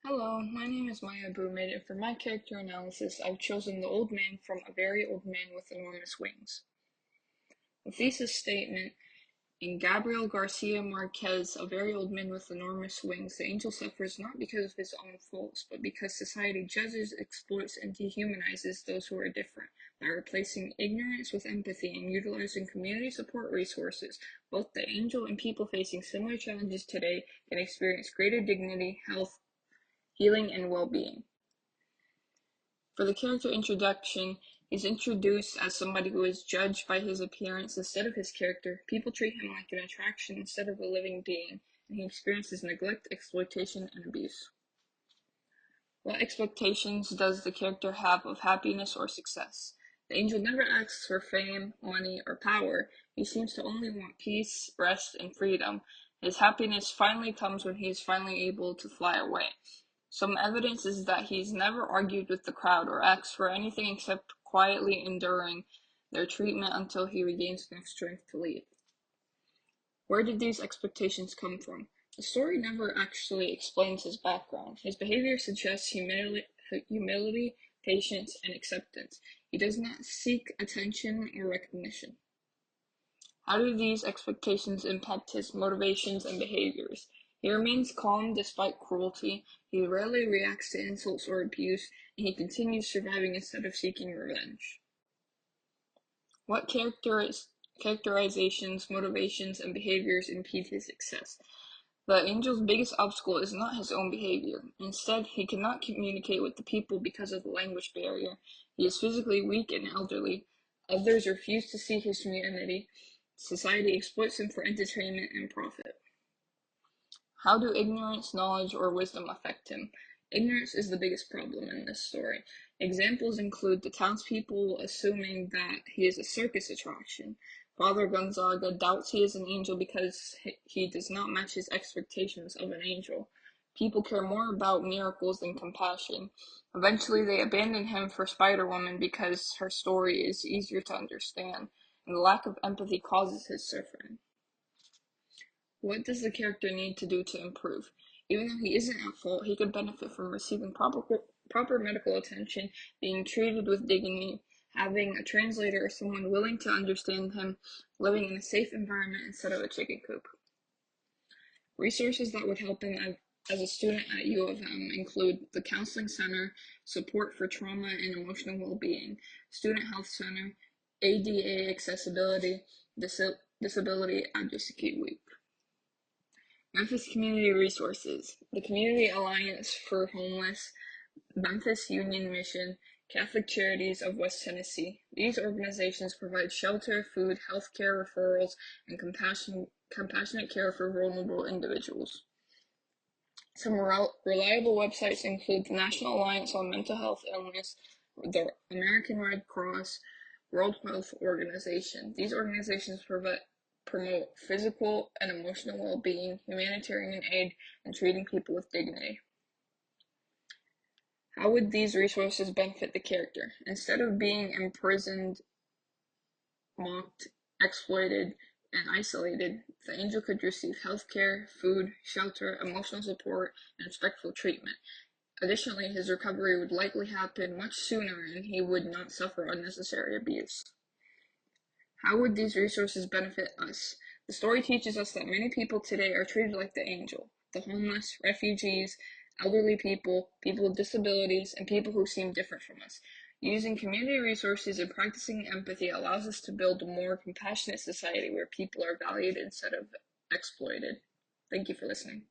Hello, my name is Maya Brumid, and for my character analysis, I've chosen the old man from A Very Old Man with Enormous Wings. The thesis statement in Gabriel Garcia Marquez' A Very Old Man with Enormous Wings, the angel suffers not because of his own faults, but because society judges, exploits, and dehumanizes those who are different. By replacing ignorance with empathy and utilizing community support resources, both the angel and people facing similar challenges today can experience greater dignity, health, healing, and well-being. For the character introduction, he's introduced as somebody who is judged by his appearance instead of his character. People treat him like an attraction instead of a living being, and he experiences neglect, exploitation, and abuse. What expectations does the character have of happiness or success? The angel never asks for fame, money, or power. He seems to only want peace, rest, and freedom. His happiness finally comes when he is finally able to fly away. Some evidence is that he's never argued with the crowd or asked for anything except quietly enduring their treatment until he regains enough strength to leave. Where did these expectations come from? The story never actually explains his background. His behavior suggests humility, patience, and acceptance. He does not seek attention or recognition. How do these expectations impact his motivations and behaviors? He remains calm despite cruelty, he rarely reacts to insults or abuse, and he continues surviving instead of seeking revenge. What characterizations, motivations, and behaviors impede his success? The angel's biggest obstacle is not his own behavior. Instead, he cannot communicate with the people because of the language barrier. He is physically weak and elderly. Others refuse to see his humanity. Society exploits him for entertainment and profit. How do ignorance, knowledge, or wisdom affect him? Ignorance is the biggest problem in this story. Examples include the townspeople assuming that he is a circus attraction. Father Gonzaga doubts he is an angel because he does not match his expectations of an angel. People care more about miracles than compassion. Eventually, they abandon him for Spider-Woman because her story is easier to understand, and the lack of empathy causes his suffering. What does the character need to do to improve? Even though he isn't at fault, he could benefit from receiving proper medical attention, being treated with dignity, having a translator or someone willing to understand him, living in a safe environment instead of a chicken coop. Resources that would help him as a student at U of M include the Counseling Center, Support for Trauma and Emotional Well-Being, Student Health Center, ADA Accessibility, Disability Advocacy Week. Memphis Community Resources, the Community Alliance for Homeless, Memphis Union Mission, Catholic Charities of West Tennessee. These organizations provide shelter, food, health care referrals, and compassionate care for vulnerable individuals. Some reliable websites include the National Alliance on Mental Health Illness, the American Red Cross, World Health Organization. These organizations promote physical and emotional well-being, humanitarian aid, and treating people with dignity. How would these resources benefit the character? Instead of being imprisoned, mocked, exploited, and isolated, the angel could receive health care, food, shelter, emotional support, and respectful treatment. Additionally, his recovery would likely happen much sooner and he would not suffer unnecessary abuse. How would these resources benefit us? The story teaches us that many people today are treated like the angel. The homeless, refugees, elderly people, people with disabilities, and people who seem different from us. Using community resources and practicing empathy allows us to build a more compassionate society where people are valued instead of exploited. Thank you for listening.